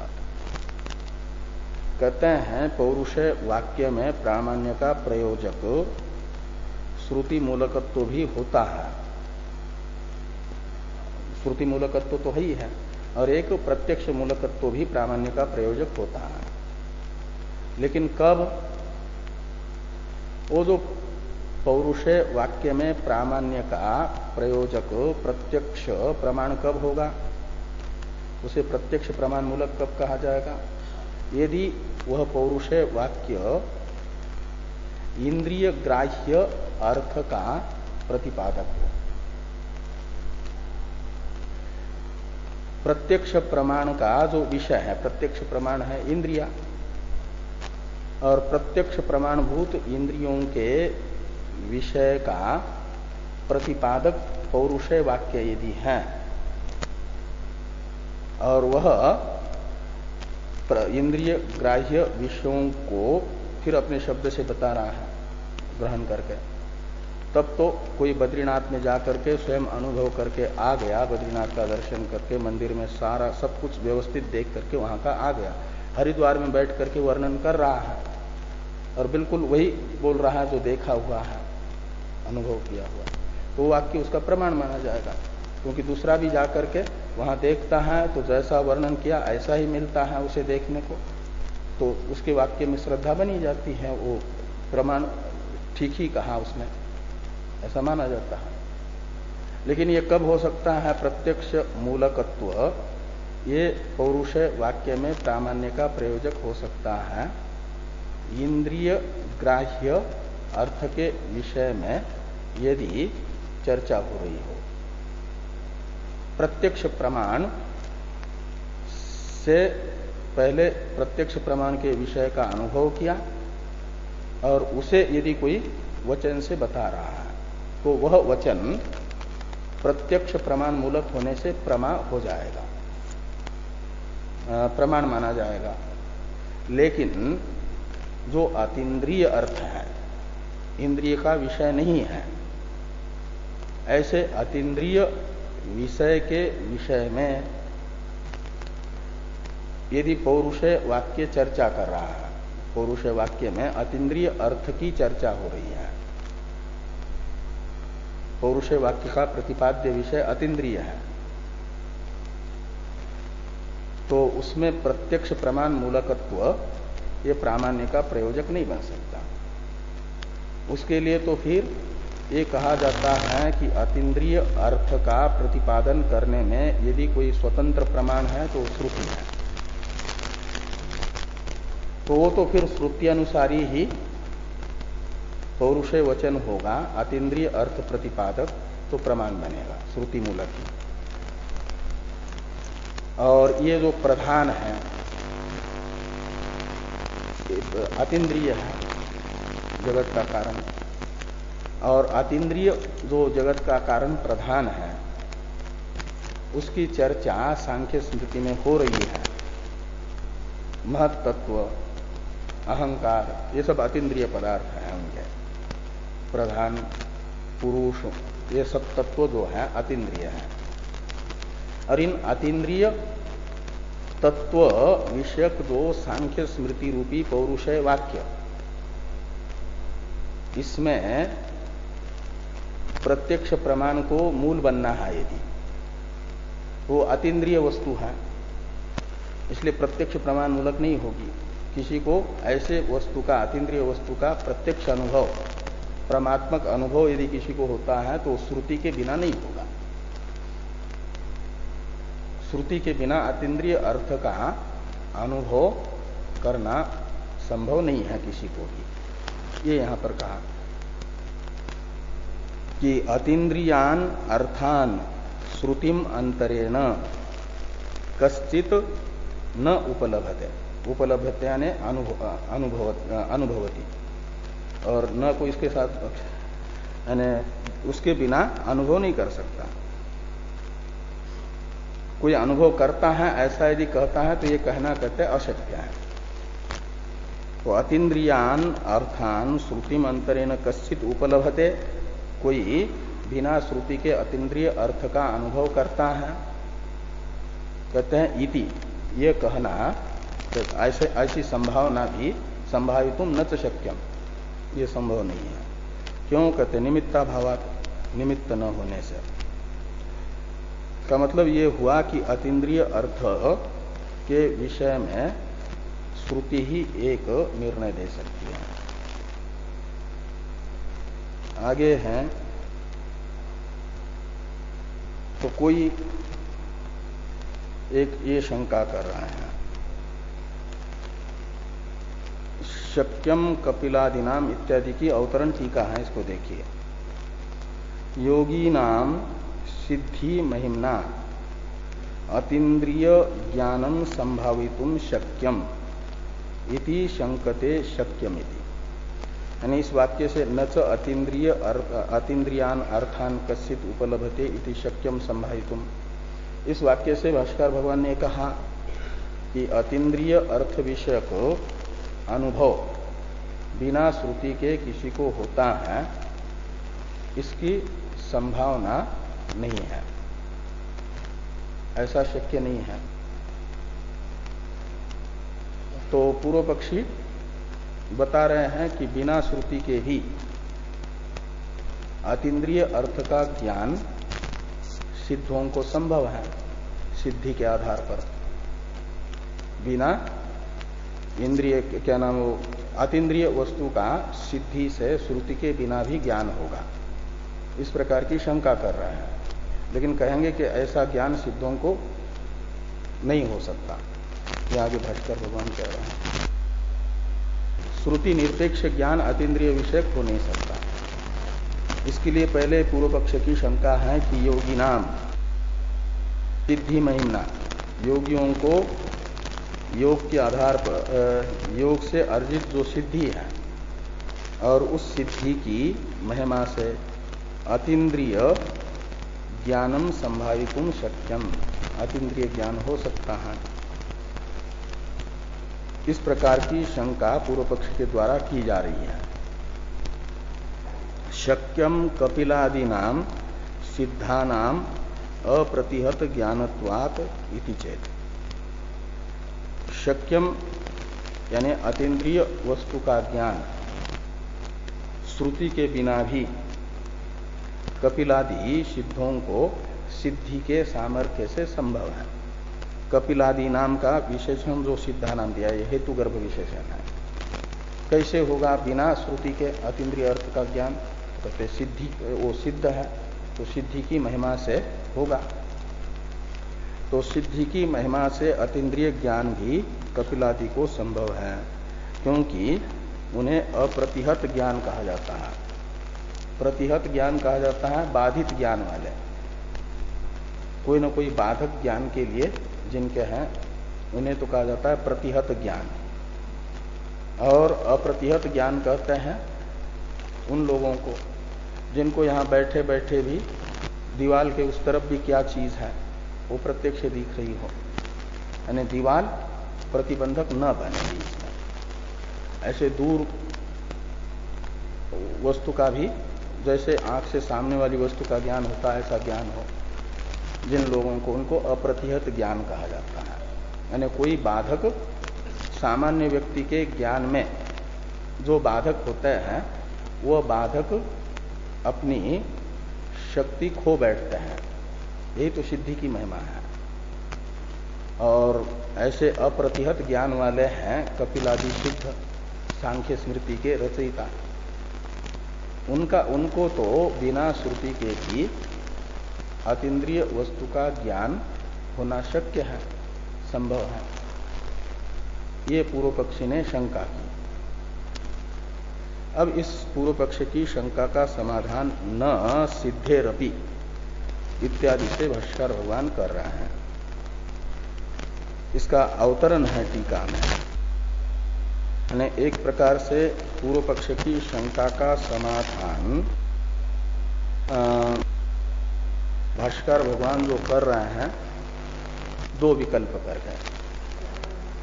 कहते हैं पौरुषेय वाक्य में प्रामाण्य का प्रयोजक श्रुति मूलकत्व भी होता है, श्रुति मूलकत्व तो है ही है, और एक प्रत्यक्ष मूलकत्व भी प्रामाण्य का प्रयोजक होता है। लेकिन कब? वो जो पौरुषेय वाक्य में प्रामाण्य का प्रयोजक प्रत्यक्ष प्रमाण कब होगा, उसे प्रत्यक्ष प्रमाण मूलक कब कहा जाएगा? यदि वह पौरुषेय वाक्य इंद्रिय ग्राह्य अर्थ का प्रतिपादक हो। प्रत्यक्ष प्रमाण का जो विषय है, प्रत्यक्ष प्रमाण है इंद्रिया, और प्रत्यक्ष प्रमाणभूत इंद्रियों के विषय का प्रतिपादक पौरुषेय वाक्य यदि है, और वह इंद्रिय ग्राह्य विषयों को फिर अपने शब्द से बता रहा है ग्रहण करके, तब तो कोई बद्रीनाथ में जाकर के स्वयं अनुभव करके आ गया, बद्रीनाथ का दर्शन करके मंदिर में सारा सब कुछ व्यवस्थित देख करके वहां का आ गया, हरिद्वार में बैठ करके वर्णन कर रहा है और बिल्कुल वही बोल रहा है जो देखा हुआ है, अनुभव किया हुआ, तो वो वाक्य उसका प्रमाण माना जाएगा। क्योंकि दूसरा भी जाकर के वहां देखता है तो जैसा वर्णन किया ऐसा ही मिलता है उसे देखने को, तो उसके वाक्य में श्रद्धा बनी जाती है, वो प्रमाण ठीक ही कहा उसने, ऐसा माना जाता है। लेकिन ये कब हो सकता है प्रत्यक्ष मूलकत्व? ये पौरुषेय वाक्य में प्रामाण्य का प्रयोजक हो सकता है इंद्रिय ग्राह्य अर्थ के विषय में यदि चर्चा हो रही हो। प्रत्यक्ष प्रमाण से पहले प्रत्यक्ष प्रमाण के विषय का अनुभव किया और उसे यदि कोई वचन से बता रहा है तो वह वचन प्रत्यक्ष प्रमाण मूलक होने से प्रमा हो जाएगा, प्रमाण माना जाएगा। लेकिन जो अतीन्द्रिय अर्थ है, इंद्रिय का विषय नहीं है, ऐसे अतीन्द्रिय विषय के विषय में यदि पौरुषय वाक्य चर्चा कर रहा है, पौरुषय वाक्य में अतीन्द्रिय अर्थ की चर्चा हो रही है, पौरुषय वाक्य का प्रतिपाद्य विषय अतीन्द्रिय है, तो उसमें प्रत्यक्ष प्रमाण मूलकत्व ये प्रामाण्य का प्रयोजक नहीं बन सकता। उसके लिए तो फिर ये कहा जाता है कि अतीन्द्रिय अर्थ का प्रतिपादन करने में यदि कोई स्वतंत्र प्रमाण है तो श्रुति है, तो वो तो फिर श्रुति अनुसारी ही पौरुषय वचन होगा, अतीन्द्रिय अर्थ प्रतिपादक तो प्रमाण बनेगा, श्रुति मूलक ही। और ये जो प्रधान है अतीन्द्रिय है, जगत का कारण, और अतीन्द्रिय जो जगत का कारण प्रधान है उसकी चर्चा सांख्य स्मृति में हो रही है। महत तत्व, अहंकार, ये सब अतीन्द्रिय पदार्थ हैं उनके, प्रधान, पुरुष, ये सब तत्व जो है अतीन्द्रिय है। और इन अतीन्द्रिय तत्व विषयक जो सांख्य स्मृति रूपी पौरुषय वाक्य, इसमें प्रत्यक्ष प्रमाण को मूल बनना है यदि, वो अतीन्द्रिय वस्तु है, इसलिए प्रत्यक्ष प्रमाण मूलक नहीं होगी। किसी को ऐसे वस्तु का, अतीन्द्रिय वस्तु का प्रत्यक्ष अनुभव, परमात्मक अनुभव यदि किसी को होता है तो श्रुति के बिना नहीं होगा। श्रुति के बिना अतीन्द्रिय अर्थ का अनुभव करना संभव नहीं है किसी को भी। ये यहां पर कहा कि अतीन्द्रियान अर्थान श्रुतिम अंतरेण कश्चित न उपलभते, उपलभते यानी अनुभवती, और न को इसके साथ यानी उसके बिना अनुभव नहीं कर सकता। कोई अनुभव करता है ऐसा यदि कहता है तो ये कहना कहते अशक्य है। तो अतीन्द्रियान अर्थान श्रुतिम अंतरेण कश्चित उपलभते, कोई बिना श्रुति के अतीन्द्रिय अर्थ का अनुभव करता है, कहते हैं इति, ये कहना ऐसी संभावना भी संभावितुम न च शक्यम, ये संभव नहीं है। क्यों कहते निमित्ताभावात, निमित्त न होने से। का मतलब ये हुआ कि अतीन्द्रिय अर्थ के विषय में श्रुति ही एक निर्णय दे सकती है। आगे हैं तो कोई एक ये शंका कर रहा है, शक्यम कपिलादिनाम इत्यादि की अवतरण टीका है, इसको देखिए। योगी नाम सिद्धि महिमना अतीन्द्रिय ज्ञानम संभावितुम शक्यम इति शंकते शक्यमिति, यानी इस वाक्य से न च अतीन्द्रियान अर्थान कश्चित उपलभते इति शक्यम संभावितुम, इस वाक्य से भाष्कर भगवान ने कहा कि अतीन्द्रिय अर्थ विषयक अनुभव बिना श्रुति के किसी को होता है, इसकी संभावना नहीं है, ऐसा शक्य नहीं है। तो पूर्व पक्षी बता रहे हैं कि बिना श्रुति के ही अतीन्द्रिय अर्थ का ज्ञान सिद्धों को संभव है, सिद्धि के आधार पर। बिना इंद्रिय क्या नाम हो, अतीन्द्रिय वस्तु का सिद्धि से श्रुति के बिना भी ज्ञान होगा, इस प्रकार की शंका कर रहे हैं। लेकिन कहेंगे कि ऐसा ज्ञान सिद्धों को नहीं हो सकता, ये आगे भाष्कर भगवान कह रहे हैं। श्रुति निरपेक्ष ज्ञान अतीन्द्रिय विषयक हो नहीं सकता। इसके लिए पहले पूर्व पक्ष की शंका है कि योगी नाम सिद्धि महिमना, योगियों को योग के आधार पर योग से अर्जित जो सिद्धि है और उस सिद्धि की महिमा से अतीन्द्रिय ज्ञानम संभावितुम शक्यम, अतीन्द्रिय ज्ञान हो सकता है। इस प्रकार की शंका पूर्व पक्ष के द्वारा की जा रही है। शक्यम कपिलादीनाम सिद्धानाम अप्रतिहत ज्ञानत्वात् इति चेत। शक्यम यानी अतीन्द्रिय वस्तु का ज्ञान श्रुति के बिना भी कपिलादि सिद्धों को सिद्धि के सामर्थ्य से संभव है। कपिलादि नाम का विशेषण जो सिद्धा नाम दिया है, हेतु गर्भ विशेषण है। कैसे होगा बिना श्रुति के अतीन्द्रिय अर्थ का ज्ञान? कहते सिद्धि, वो सिद्ध है तो सिद्धि की महिमा से होगा। तो सिद्धि की महिमा से अतीन्द्रिय ज्ञान भी कपिलादि को संभव है, क्योंकि उन्हें अप्रतिहत ज्ञान कहा जाता है। प्रतिहत ज्ञान कहा जाता है बाधित ज्ञान वाले, कोई न कोई बाधक ज्ञान के लिए जिनके हैं उन्हें तो कहा जाता है प्रतिहत ज्ञान। और अप्रतिहत ज्ञान कहते हैं उन लोगों को जिनको यहां बैठे बैठे भी दीवाल के उस तरफ भी क्या चीज है वो प्रत्यक्ष दिख रही हो, यानी दीवाल प्रतिबंधक न बने इसमें। ऐसे दूर वस्तु का भी जैसे आंख से सामने वाली वस्तु का ज्ञान होता है ऐसा ज्ञान हो जिन लोगों को, उनको अप्रतिहत ज्ञान कहा जाता है। यानी कोई बाधक सामान्य व्यक्ति के ज्ञान में जो बाधक होते हैं वो बाधक अपनी शक्ति खो बैठते हैं। यही तो सिद्धि की महिमा है। और ऐसे अप्रतिहत ज्ञान वाले हैं कपिलादि सिद्ध सांख्य स्मृति के रचयिता। उनको तो बिना श्रुति के भी अतीन्द्रिय वस्तु का ज्ञान होना शक्य है, संभव है। ये पूर्व पक्षी ने शंका की। अब इस पूर्व पक्ष की शंका का समाधान न सिद्धेरपि इत्यादि से भाष्यकार भगवान कर रहे हैं। इसका अवतरण है टीका में। यानी एक प्रकार से पूर्व पक्ष की शंका का समाधान भाष्यकार भगवान जो कर रहे हैं दो विकल्प कर गए।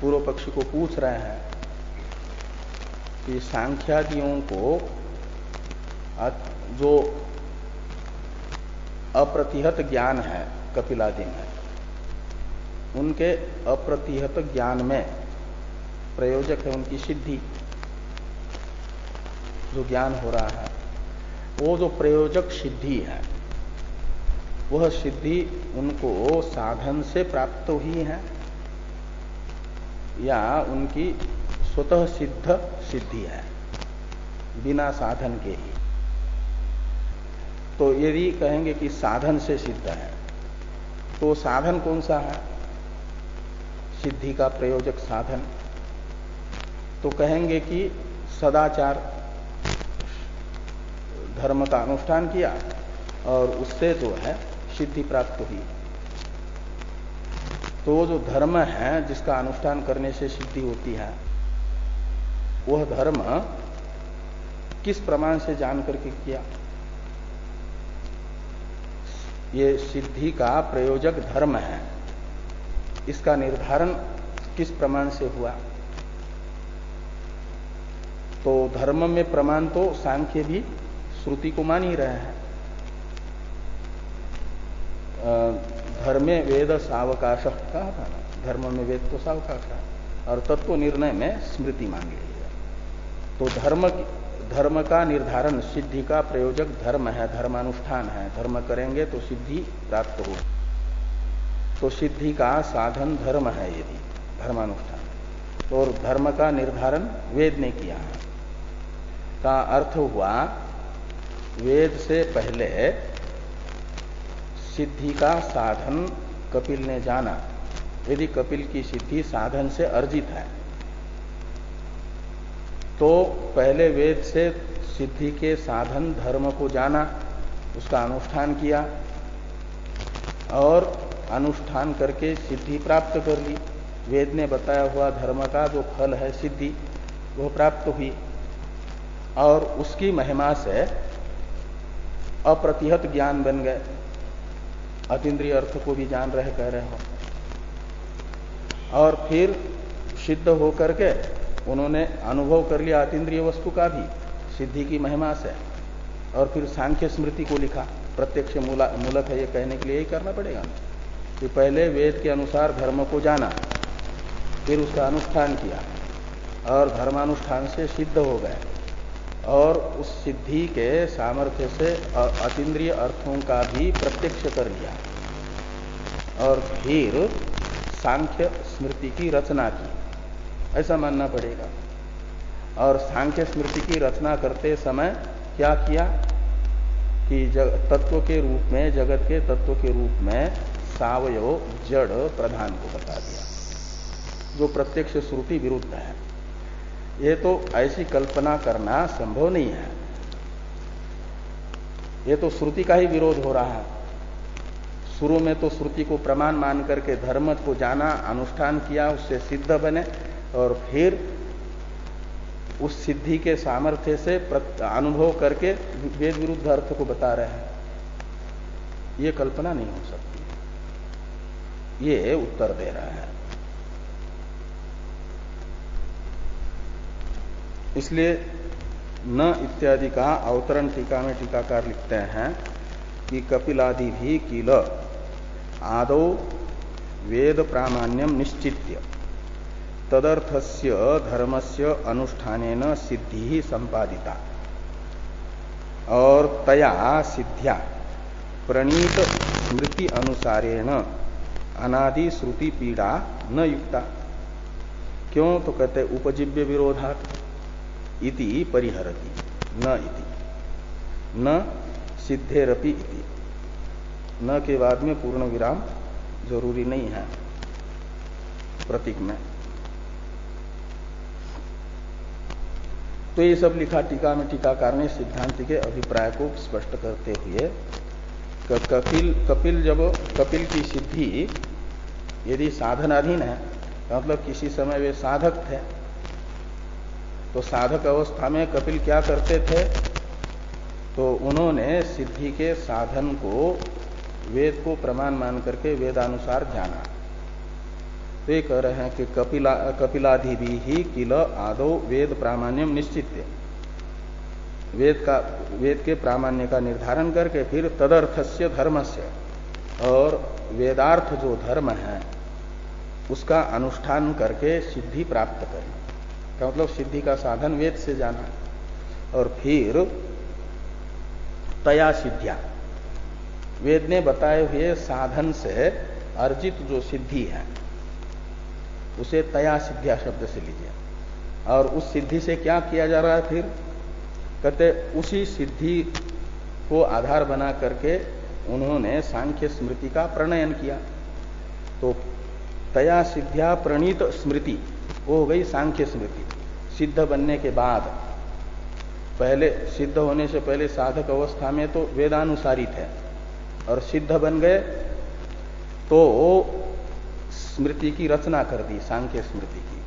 पूर्व पक्षी को पूछ रहे हैं कि सांख्यादियों को जो अप्रतिहत ज्ञान है कपिलादि में, उनके अप्रतिहत ज्ञान में प्रयोजक है उनकी सिद्धि। जो ज्ञान हो रहा है वो जो प्रयोजक सिद्धि है, वह सिद्धि उनको साधन से प्राप्त हुई है या उनकी स्वतः सिद्ध सिद्धि है बिना साधन के ही। तो यदि कहेंगे कि साधन से सिद्ध है तो साधन कौन सा है सिद्धि का प्रयोजक साधन? तो कहेंगे कि सदाचार, धर्म का अनुष्ठान किया और उससे जो है सिद्धि प्राप्त हुई। तो जो धर्म है जिसका अनुष्ठान करने से सिद्धि होती है, वह धर्म किस प्रमाण से जान करके किया? ये सिद्धि का प्रयोजक धर्म है, इसका निर्धारण किस प्रमाण से हुआ? तो धर्म में प्रमाण तो सांख्य भी श्रुति को मान ही रहे हैं। धर्मे वेद सावकाश कहा था ना, धर्म में वेद तो सावकाश है और तत्व निर्णय में स्मृति मांगी है। तो धर्म का निर्धारण सिद्धि का प्रयोजक धर्म है, धर्मानुष्ठान है। धर्म करेंगे तो सिद्धि प्राप्त हो। तो सिद्धि का साधन धर्म है यदि धर्मानुष्ठान, तो और धर्म का निर्धारण वेद ने किया है। का अर्थ हुआ वेद से पहले सिद्धि का साधन कपिल ने जाना। यदि कपिल की सिद्धि साधन से अर्जित है तो पहले वेद से सिद्धि के साधन धर्म को जाना, उसका अनुष्ठान किया और अनुष्ठान करके सिद्धि प्राप्त कर ली। वेद ने बताया हुआ धर्म का जो फल है सिद्धि, वो प्राप्त हुई और उसकी महिमा से अप्रतिहत ज्ञान बन गए। अतीन्द्रिय अर्थ को भी जान रहे कह रहे हो। और फिर सिद्ध होकर के उन्होंने अनुभव कर लिया अतीन्द्रिय वस्तु का भी सिद्धि की महिमा से, और फिर सांख्य स्मृति को लिखा। प्रत्यक्ष मूलक है ये कहने के लिए यही करना पड़ेगा कि पहले वेद के अनुसार धर्म को जाना, फिर उसका अनुष्ठान किया और धर्मानुष्ठान से सिद्ध हो गए, और उस सिद्धि के सामर्थ्य से अतीन्द्रिय अर्थों का भी प्रत्यक्ष कर लिया, और फिर सांख्य स्मृति की रचना की, ऐसा मानना पड़ेगा। और सांख्य स्मृति की रचना करते समय क्या किया कि तत्व के रूप में, जगत के तत्व के रूप में सावयव जड़ प्रधान को बता दिया, जो प्रत्यक्ष श्रुति विरुद्ध है। ये तो ऐसी कल्पना करना संभव नहीं है, ये तो श्रुति का ही विरोध हो रहा है। शुरू में तो श्रुति को प्रमाण मान करके धर्म को जाना, अनुष्ठान किया, उससे सिद्ध बने, और फिर उस सिद्धि के सामर्थ्य से अनुभव करके वेद विरुद्ध अर्थ को बता रहे हैं। ये कल्पना नहीं हो सकती। ये उत्तर दे रहा है। इसलिए न इत्यादि का अवतरण टीका में टीकाकार लिखते हैं कि कपिलादि भी किल आदौ वेद प्रामाण्यम निश्चित्य तदर्थस्य धर्मस्य अनुष्ठानेन सिद्धि ही संपादिता, और तया सिद्ध्या प्रणीत स्मृति अनुसारेण अनादि श्रुति पीड़ा न युक्ता। क्यों? तो कहते उपजीव्य विरोधात् इति परिहरति, न इति न सिद्धेरपि इति। न के बाद में पूर्ण विराम जरूरी नहीं है प्रतीक में। तो ये सब लिखा टीका में टीकाकार ने सिद्धांति के अभिप्राय को स्पष्ट करते हुए कपिल की सिद्धि यदि साधनाधीन है, मतलब किसी समय वे साधक थे, तो साधक अवस्था में कपिल क्या करते थे? तो उन्होंने सिद्धि के साधन को वेद को प्रमाण मान करके वेदानुसार जाना। तो ये कह रहे हैं कि कपिलादि भी ही किल आदौ वेद प्रामाण्यम निश्चित्य, वेद के प्रामाण्य का निर्धारण करके फिर तदर्थस्य धर्मस्य, और वेदार्थ जो धर्म है उसका अनुष्ठान करके सिद्धि प्राप्त करें। का मतलब सिद्धि का साधन वेद से जाना, और फिर तया सिद्ध्या, वेद ने बताए हुए साधन से अर्जित जो सिद्धि है उसे तया सिद्ध्या शब्द से लीजिए। और उस सिद्धि से क्या किया जा रहा है? फिर कहते उसी सिद्धि को आधार बना करके उन्होंने सांख्य स्मृति का प्रणयन किया। तो तया सिद्ध्या प्रणीत स्मृति वो हो गई सांख्य स्मृति। सिद्ध बनने के बाद, पहले सिद्ध होने से पहले साधक अवस्था में तो वेदानुसारी थे, और सिद्ध बन गए तो स्मृति की रचना कर दी, सांख्य स्मृति की,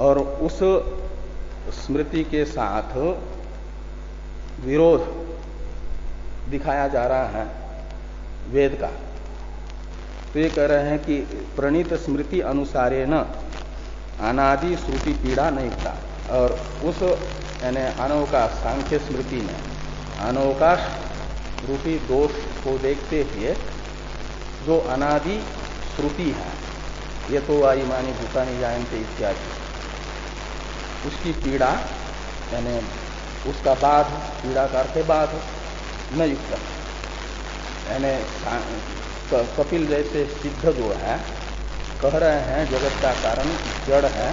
और उस स्मृति के साथ विरोध दिखाया जा रहा है वेद का। तो ये कह रहे हैं कि प्रणीत स्मृति अनुसारेण अनादि श्रुति पीड़ा नहीं था, और उस यानी अनवकाश सांख्य स्मृति में अनवकाश रूपी दोष को देखते हुए जो अनादि श्रुति है, ये तो वायुमानी भूतानि जायन्ते इत्यादि, उसकी पीड़ा यानी उसका बाध, पीड़ा का अर्थ बाध न युक्त, यानी कपिल जैसे सिद्ध जो है कह रहे हैं जगत का कारण जड़ है,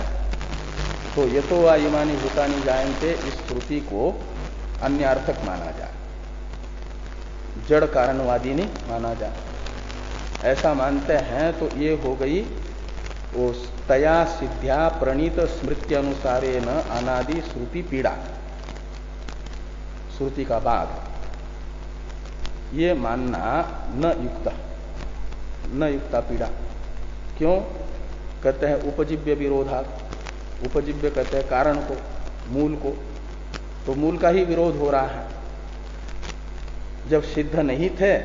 तो ये तो वायुमानी भूतानि जायन्ते इस श्रुति को अन्यार्थक माना जाए, जड़ कारणवादी नहीं माना जाए। ऐसा मानते हैं तो ये हो गई वो तया सिद्ध्या प्रणीत स्मृति अनुसारे न अनादि श्रुति पीड़ा, श्रुति का बाद ये मानना न युक्ता पीड़ा। क्यों? कहते हैं उपजीव्य विरोधात्, उपजीव्य कहते हैं कारण को, मूल को, तो मूल का ही विरोध हो रहा है। जब सिद्ध नहीं थे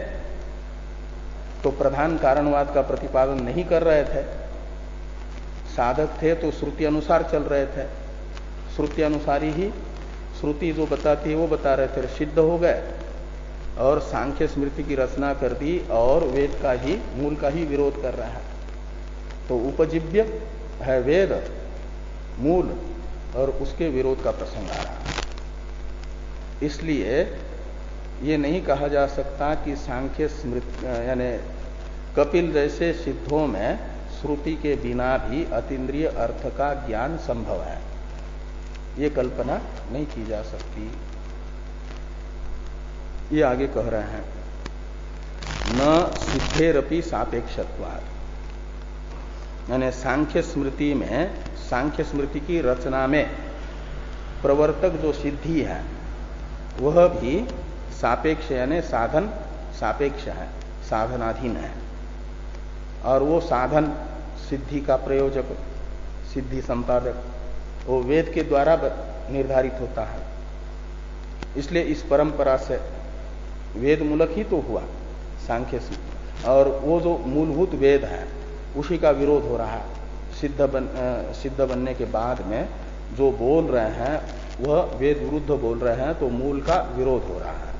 तो प्रधान कारणवाद का प्रतिपादन नहीं कर रहे थे, साधक थे तो श्रुति अनुसार चल रहे थे, श्रुति अनुसारी ही श्रुति जो बताती है वो बता रहे थे, सिद्ध हो गए और सांख्य स्मृति की रचना कर दी और वेद का ही, मूल का ही विरोध कर रहा है। तो उपजीव्य है वेद, मूल, और उसके विरोध का प्रसंग आ रहा है। इसलिए ये नहीं कहा जा सकता कि सांख्य स्मृति यानी कपिल जैसे सिद्धों में श्रुति के बिना भी अतीन्द्रिय अर्थ का ज्ञान संभव है, ये कल्पना नहीं की जा सकती। ये आगे कह रहे हैं, न सिद्धेरपि सापेक्षत्वात्, यानी सांख्य स्मृति में, सांख्य स्मृति की रचना में प्रवर्तक जो सिद्धि है वह भी सापेक्ष यानी साधन सापेक्ष है, साधनाधीन है, और वो साधन सिद्धि का प्रयोजक, सिद्धि संपादक, वो वेद के द्वारा निर्धारित होता है। इसलिए इस परंपरा से वेद मूलक ही तो हुआ सांख्य से, और वो जो मूलभूत वेद है उसी का विरोध हो रहा है। सिद्ध बनने के बाद में जो बोल रहे हैं वह वेद विरुद्ध बोल रहे हैं, तो मूल का विरोध हो रहा है।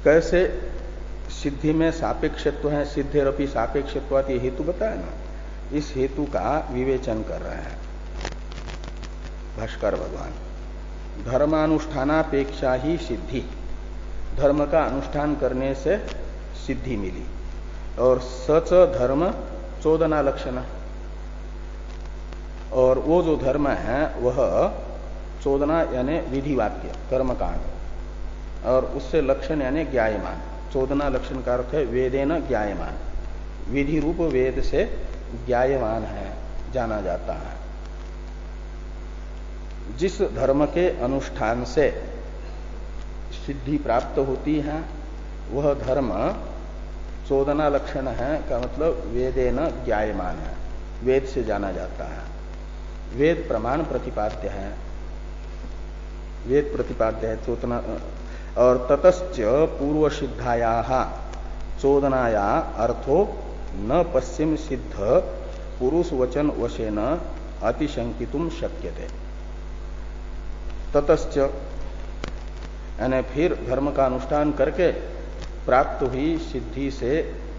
कैसे सिद्धि में सापेक्षत्व है, सिद्धेरपि सापेक्षत्वात्, ये हेतु बताया ना, इस हेतु का विवेचन कर रहे हैं भाष्कर भगवान। धर्मानुष्ठानापेक्षा ही सिद्धि, धर्म का अनुष्ठान करने से सिद्धि मिली, और सच धर्म चोदना लक्षण, और वो जो धर्म है वह चोदना यानी विधि वाक्य कर्मकांड, और उससे लक्षण यानी ज्ञायमान। चोदना लक्षण का अर्थ है वेदेन ज्ञायमान, विधि रूप वेद से ज्ञायमान है, जाना जाता है। जिस धर्म के अनुष्ठान से सिद्धि प्राप्त होती है वह धर्म चोदना लक्षण है, का मतलब वेदेन ज्ञायमान है, वेद से जाना जाता है। वेद प्रमाण प्रतिपाद्य है, वेद प्रतिपाद्य है चोदना। और ततश्च पूर्व सिद्धाया चोदनाया अर्थो न पश्चिम सिद्ध पुरुष वचन वशेन अतिशंकितुम शक्यते। ततश्च यानी फिर धर्म का अनुष्ठान करके प्राप्त हुई सिद्धि से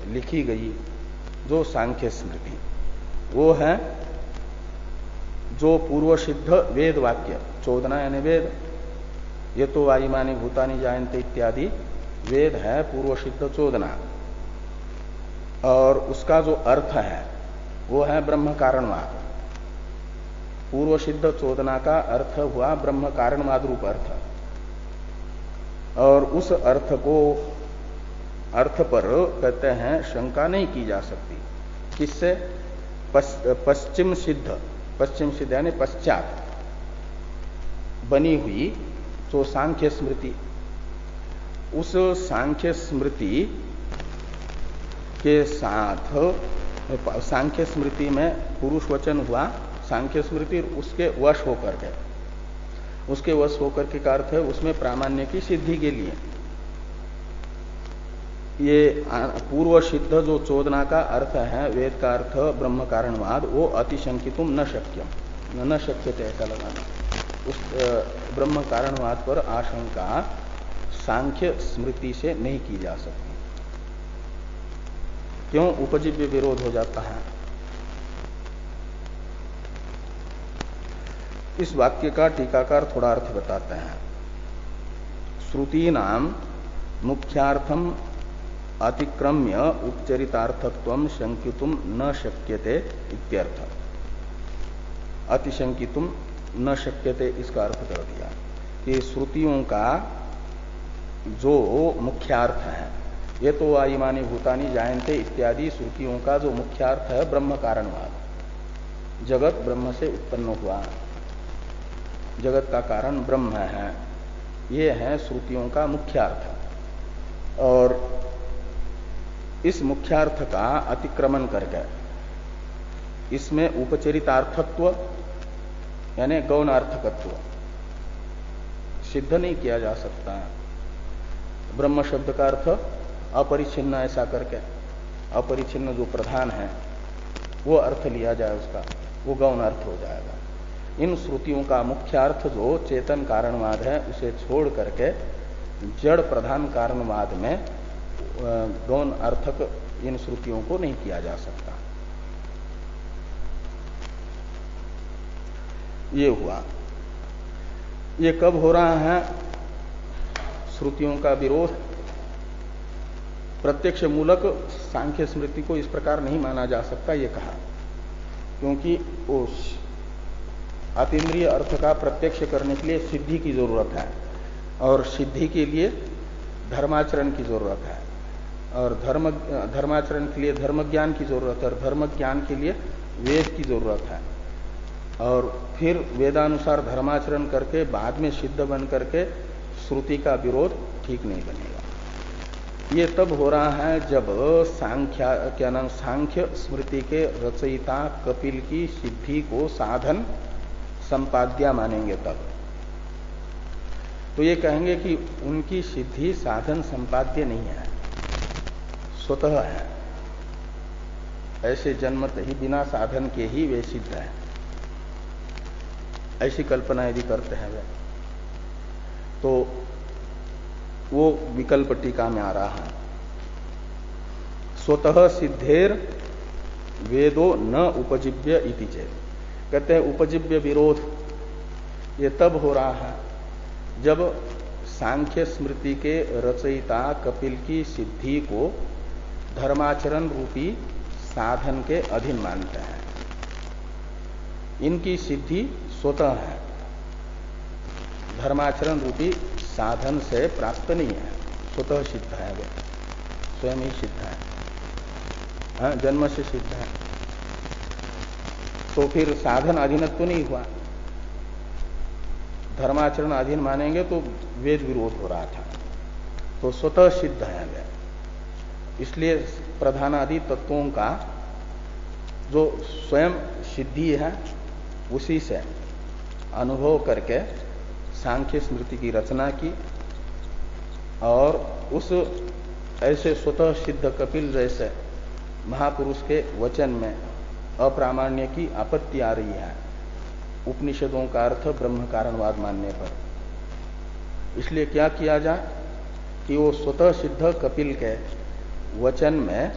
लिखी गई जो सांख्य स्मृति, वो है जो पूर्व सिद्ध वेद वाक्य, चोदना यानी वेद, ये तो वायुमानी भूतानी जायन्ते इत्यादि वेद है पूर्व सिद्ध चोदना, और उसका जो अर्थ है वो है ब्रह्म कारणवाद। पूर्व सिद्ध चोदना का अर्थ हुआ ब्रह्म कारणवाद रूप अर्थ, और उस अर्थ को, अर्थ पर कहते हैं शंका नहीं की जा सकती। किससे? पश्चिम सिद्ध, पश्चिम सिद्ध यानी पश्चात बनी हुई तो सांख्य स्मृति, उस सांख्य स्मृति के साथ, सांख्य स्मृति में पुरुष वचन हुआ, सांख्य स्मृति उसके वश होकर के, उसके वश होकर के का अर्थ है उसमें प्रामाण्य की सिद्धि के लिए। ये पूर्व सिद्ध जो चोदना का अर्थ है, वेद का अर्थ ब्रह्म कारणवाद, वो अतिशंकितुम न शक्यम, न शक्यते ऐसा लगाना। उस ब्रह्म कारणवाद पर आशंका सांख्य स्मृति से नहीं की जा सकती। क्यों? उपजीव्य विरोध हो जाता है। इस वाक्य का टीकाकार थोड़ा अर्थ बताते हैं। श्रुति नाम मुख्यार्थम अतिक्रम्य उपचरितार्थत्वम शंकितुम न शक्यते इत्यर्थ। अतिशंकितुम न शक्यते इसका अर्थ कर दिया कि श्रुतियों का जो मुख्यार्थ है, ये तो वायुमानी भूतानी जायन्ते इत्यादि श्रुतियों का जो मुख्यार्थ है ब्रह्म कारणवाद, जगत ब्रह्म से उत्पन्न हुआ, जगत का कारण ब्रह्म है, ये है श्रुतियों का मुख्यार्थ। और इस मुख्यार्थ का अतिक्रमण करके इसमें उपचरितार्थत्व यानी गौणार्थकत्व सिद्ध नहीं किया जा सकता। ब्रह्म शब्द का अर्थ अपरिच्छिन्न ऐसा करके अपरिच्छिन्न जो प्रधान है वो अर्थ लिया जाए उसका, वो गौण अर्थ हो जाएगा। इन श्रुतियों का मुख्य अर्थ जो चेतन कारणवाद है उसे छोड़ करके जड़ प्रधान कारणवाद में गौण अर्थक इन श्रुतियों को नहीं किया जा सकता। ये हुआ। ये कब हो रहा है श्रुतियों का विरोध? प्रत्यक्ष मूलक सांख्य स्मृति को इस प्रकार नहीं माना जा सकता, ये कहा, क्योंकि उस अतीन्द्रिय अर्थ का प्रत्यक्ष करने के लिए सिद्धि की जरूरत है और सिद्धि के लिए धर्माचरण की जरूरत है और धर्माचरण के लिए धर्म ज्ञान की जरूरत है और धर्म ज्ञान के लिए वेद की जरूरत है और फिर वेदानुसार धर्माचरण करके बाद में सिद्ध बन करके श्रुति का विरोध ठीक नहीं बनेगा। ये तब हो रहा है जब सांख्य स्मृति के रचयिता कपिल की सिद्धि को साधन संपाद्या मानेंगे तब। तो ये कहेंगे कि उनकी सिद्धि साधन संपाद्य नहीं है, स्वतः है, ऐसे जन्मत ही बिना साधन के ही वे सिद्ध है, ऐसी कल्पना यदि करते हैं वे, तो वो विकल्प टीका में आ रहा है। स्वतः सिद्धेर वेदो न उपजीव्य इति चेत, कहते हैं उपजीव्य विरोध ये तब हो रहा है जब सांख्य स्मृति के रचयिता कपिल की सिद्धि को धर्माचरण रूपी साधन के अधीन मानते हैं। इनकी सिद्धि स्वतः है, धर्माचरण रूपी साधन से प्राप्त नहीं है, स्वतः सिद्ध है, वो स्वयं ही सिद्ध है, हाँ, जन्म से सिद्ध है। तो फिर साधन अधीनत्व तो नहीं हुआ, धर्माचरण अधीन मानेंगे तो वेद विरोध हो रहा था, तो स्वतः सिद्ध है वे। इसलिए प्रधानादि तत्वों का जो स्वयं सिद्धि है उसी से अनुभव करके सांख्य स्मृति की रचना की और उस ऐसे स्वतः सिद्ध कपिल जैसे महापुरुष के वचन में अप्रामाण्य की आपत्ति आ रही है उपनिषदों का अर्थ ब्रह्म कारणवाद मानने पर। इसलिए क्या किया जाए कि वो स्वतः सिद्ध कपिल के वचन में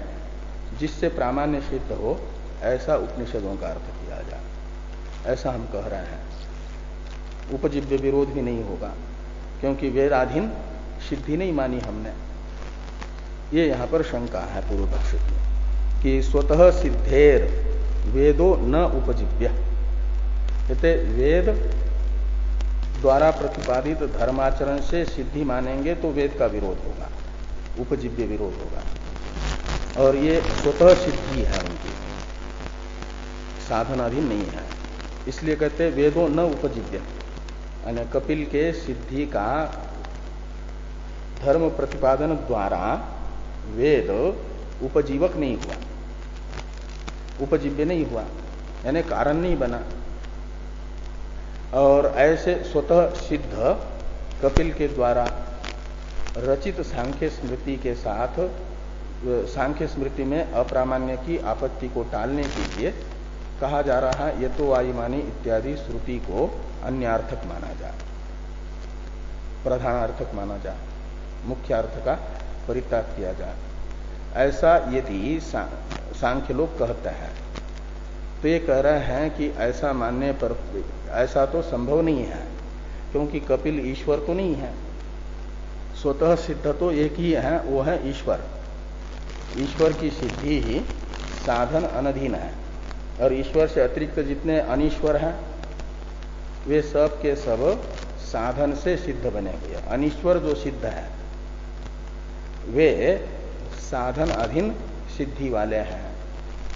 जिससे प्रामाण्य सिद्ध हो ऐसा उपनिषदों का अर्थ किया जाए, ऐसा हम कह रहे हैं। उपजीव्य विरोध भी नहीं होगा क्योंकि वेदाधीन सिद्धि नहीं मानी हमने। ये यहां पर शंका है पूर्व पक्ष की कि स्वतः सिद्धेर वेदो न उपजीव्य, कहते वेद द्वारा प्रतिपादित धर्माचरण से सिद्धि मानेंगे तो वेद का विरोध होगा, उपजीव्य विरोध होगा। और ये स्वतः सिद्धि है उनकी, साधनाधीन नहीं है, इसलिए कहते वेदो न उपजीव्य, यानी कपिल के सिद्धि का धर्म प्रतिपादन द्वारा वेद उपजीवक नहीं हुआ, उपजीव्य नहीं हुआ, यानी कारण नहीं बना। और ऐसे स्वतः सिद्ध कपिल के द्वारा रचित सांख्य स्मृति के साथ सांख्य स्मृति में अप्रामाण्य की आपत्ति को टालने के लिए कहा जा रहा है ये तो वायुमानी इत्यादि श्रुति को अन्यार्थक माना जाए, प्रधानार्थक माना जाए, मुख्य अर्थ का परित्याग किया जाए। ऐसा यदि सांख्य लोग कहते हैं तो ये कह रहे हैं कि ऐसा मानने पर ऐसा तो संभव नहीं है क्योंकि कपिल ईश्वर तो नहीं है, स्वतः सिद्ध तो एक ही है, वो है ईश्वर। ईश्वर की सिद्धि ही साधन अनधीन है और ईश्वर से अतिरिक्त जितने अनीश्वर हैं वे सब के सब साधन से सिद्ध बने हुए। अनीश्वर जो सिद्ध है वे साधन अधीन सिद्धि वाले हैं,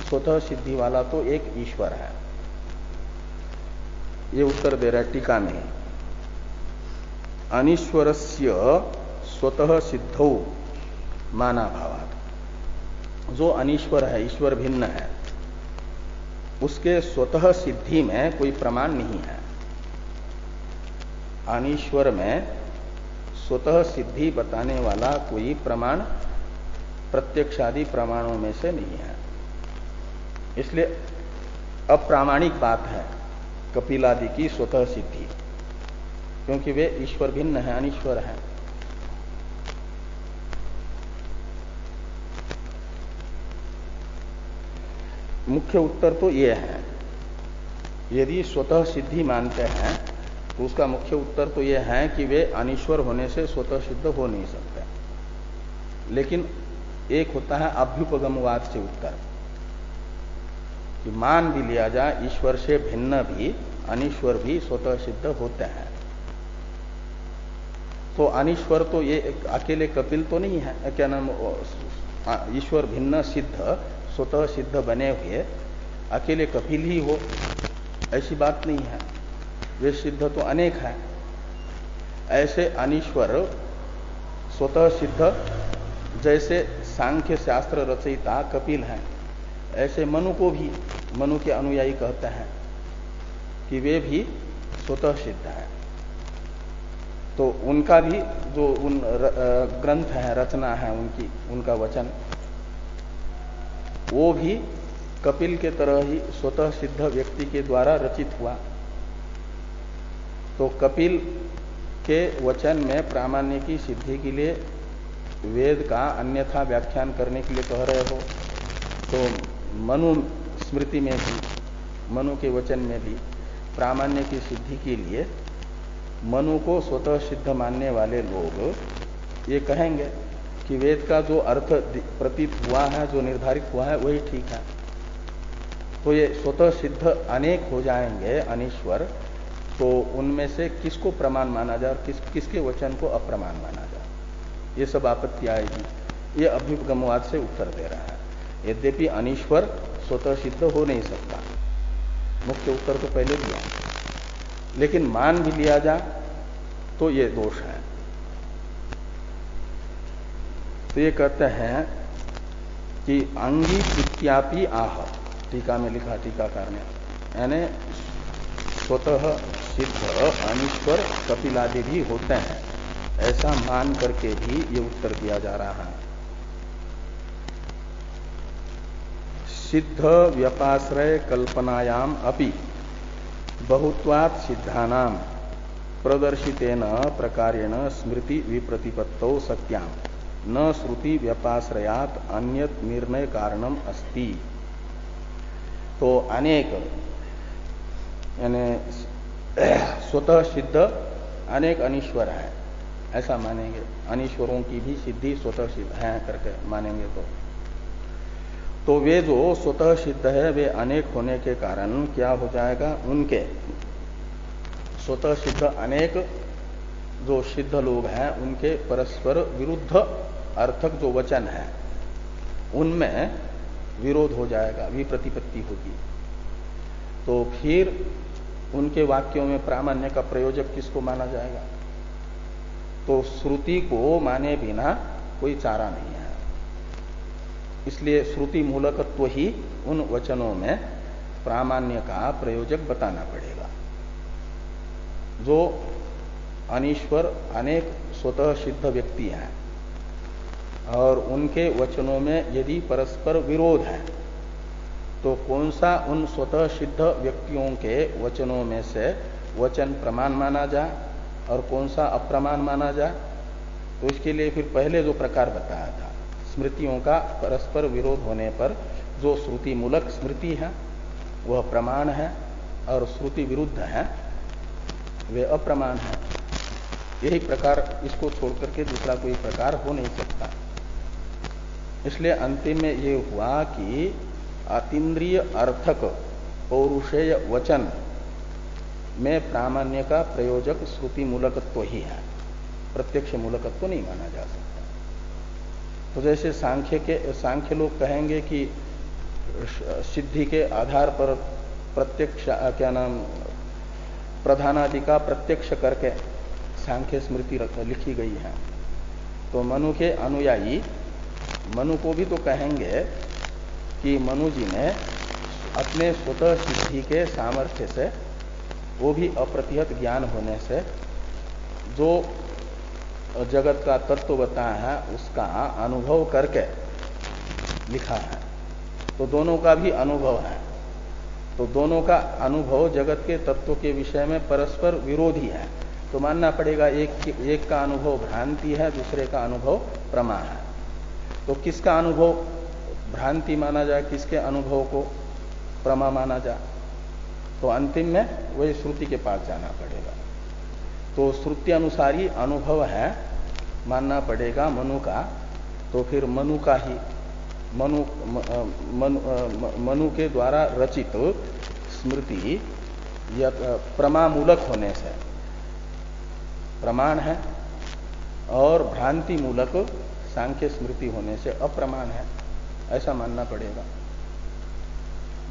स्वतः सिद्धि वाला तो एक ईश्वर है। ये उत्तर दे रहा है टीका में, अनीश्वरस्य स्वतः सिद्धौ माना भावात। जो अनीश्वर है, ईश्वर भिन्न है, उसके स्वतः सिद्धि में कोई प्रमाण नहीं है। अनीश्वर में स्वतः सिद्धि बताने वाला कोई प्रमाण प्रत्यक्षादि प्रमाणों में से नहीं है। इसलिए अप्रामाणिक बात है कपिलादि की स्वतः सिद्धि, क्योंकि वे ईश्वर भिन्न है, अनीश्वर है। मुख्य उत्तर तो ये है, यदि स्वतः सिद्धि मानते हैं तो उसका मुख्य उत्तर तो ये है कि वे अनीश्वर होने से स्वतः सिद्ध हो नहीं सकते। लेकिन एक होता है अभ्युपगमवाद से उत्तर, कि मान भी लिया जाए ईश्वर से भिन्न भी अनीश्वर भी स्वतः सिद्ध होते हैं। तो अनीश्वर तो ये अकेले कपिल तो नहीं है, क्या नाम, ईश्वर भिन्न सिद्ध स्वतः सिद्ध बने हुए अकेले कपिल ही हो, ऐसी बात नहीं है। वे सिद्ध तो अनेक है। ऐसे अनीश्वर स्वतः सिद्ध जैसे सांख्य शास्त्र रचयिता कपिल हैं, ऐसे मनु को भी मनु के अनुयायी कहते हैं कि वे भी स्वतः सिद्ध हैं। तो उनका भी जो उन ग्रंथ है, रचना है उनकी, उनका वचन, वो भी कपिल के तरह ही स्वतः सिद्ध व्यक्ति के द्वारा रचित हुआ। तो कपिल के वचन में प्रामाण्य की सिद्धि के लिए वेद का अन्यथा व्याख्यान करने के लिए कह रहे हो, तो मनु स्मृति में भी, मनु के वचन में भी प्रामाण्य की सिद्धि के लिए मनु को स्वतः सिद्ध मानने वाले लोग ये कहेंगे कि वेद का जो अर्थ प्रतीत हुआ है, जो निर्धारित हुआ है, वही ठीक है। तो ये स्वतः सिद्ध अनेक हो जाएंगे अनीश्वर, तो उनमें से किसको प्रमाण माना जाए और किसके वचन को अप्रमाण माना जाए, ये सब आपत्ति आएगी। ये अभ्युपगमवाद से उत्तर दे रहा है। यद्यपि अनीश्वर स्वतः सिद्ध हो नहीं सकता, मुख्य उत्तर तो पहले दिया, लेकिन मान भी लिया जाए तो ये दोष है। तो ये कहते हैं कि अंगी इत्यापि आह, टीका में लिखा टीकाकार ने, यानी स्वतः सिद्ध अनीश्वर कपिलादि भी होते हैं, ऐसा मान करके भी ये उत्तर दिया जा रहा है। सिद्ध व्यपाश्रय कल्पनायाम अपि बहुत्वात् सिद्धानाम प्रदर्शितेन प्रकारेण स्मृति विप्रतिपत्तौ सत्याम न श्रुति व्यपाश्रयात अन्यत निर्णय कारणम अस्ति। तो अनेक यानी स्वतः सिद्ध अनेक अनीश्वर है, ऐसा मानेंगे। अनीश्वरों की भी सिद्धि स्वतः सिद्ध है करके मानेंगे। तो वे जो स्वतः सिद्ध है वे अनेक होने के कारण क्या हो जाएगा, उनके स्वतः सिद्ध अनेक जो सिद्ध लोग हैं उनके परस्पर विरुद्ध अर्थक जो वचन है उनमें विरोध हो जाएगा, विप्रतिपत्ति होगी। तो फिर उनके वाक्यों में प्रामाण्य का प्रयोजक किसको माना जाएगा? तो श्रुति को माने बिना कोई चारा नहीं है। इसलिए श्रुति मूलकत्व ही उन वचनों में प्रामाण्य का प्रयोजक बताना पड़ेगा। जो अनीश्वर अनेक स्वतः सिद्ध व्यक्ति हैं और उनके वचनों में यदि परस्पर विरोध है तो कौन सा उन स्वतः सिद्ध व्यक्तियों के वचनों में से वचन प्रमाण माना जाए और कौन सा अप्रमाण माना जाए? तो इसके लिए फिर पहले जो प्रकार बताया था, स्मृतियों का परस्पर विरोध होने पर जो श्रुति मूलक स्मृति है वह प्रमाण है और श्रुति विरुद्ध है वे अप्रमाण है। यही प्रकार, इसको छोड़कर के दूसरा कोई प्रकार हो नहीं सकता। इसलिए अंतिम में ये हुआ कि अतीन्द्रिय अर्थक पौरुषेय वचन में प्रामाण्य का प्रयोजक श्रुति मूलकत्व ही है, प्रत्यक्ष मूलकत्व नहीं माना जा सकता। तो जैसे सांख्य लोग कहेंगे कि सिद्धि के आधार पर प्रत्यक्ष क्या नाम प्रधानादि का प्रत्यक्ष करके सांख्य स्मृति लिखी गई है। तो मनु के अनुयायी मनु को भी तो कहेंगे कि मनु जी ने अपने स्वतः सिद्धि के सामर्थ्य से, वो भी अप्रतिहत ज्ञान होने से, जो जगत का तत्व बताया है उसका अनुभव करके लिखा है। तो दोनों का भी अनुभव है। तो दोनों का अनुभव जगत के तत्व के विषय में परस्पर विरोधी है। तो मानना पड़ेगा एक का अनुभव भ्रांति है, दूसरे का अनुभव प्रमा है। तो किसका अनुभव भ्रांति माना जाए, किसके अनुभव को प्रमा माना जाए? तो अंतिम में वही श्रुति के पास जाना पड़ेगा। तो श्रुति अनुसारी अनुभव है मानना पड़ेगा मनु का। तो फिर मनु का ही मनु के द्वारा रचित स्मृति प्रमामूलक होने से प्रमाण है, और भ्रांति मूलक सांख्य स्मृति होने से अप्रमाण है, ऐसा मानना पड़ेगा।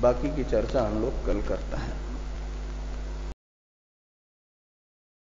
बाकी की चर्चा हम लोग कल करते हैं।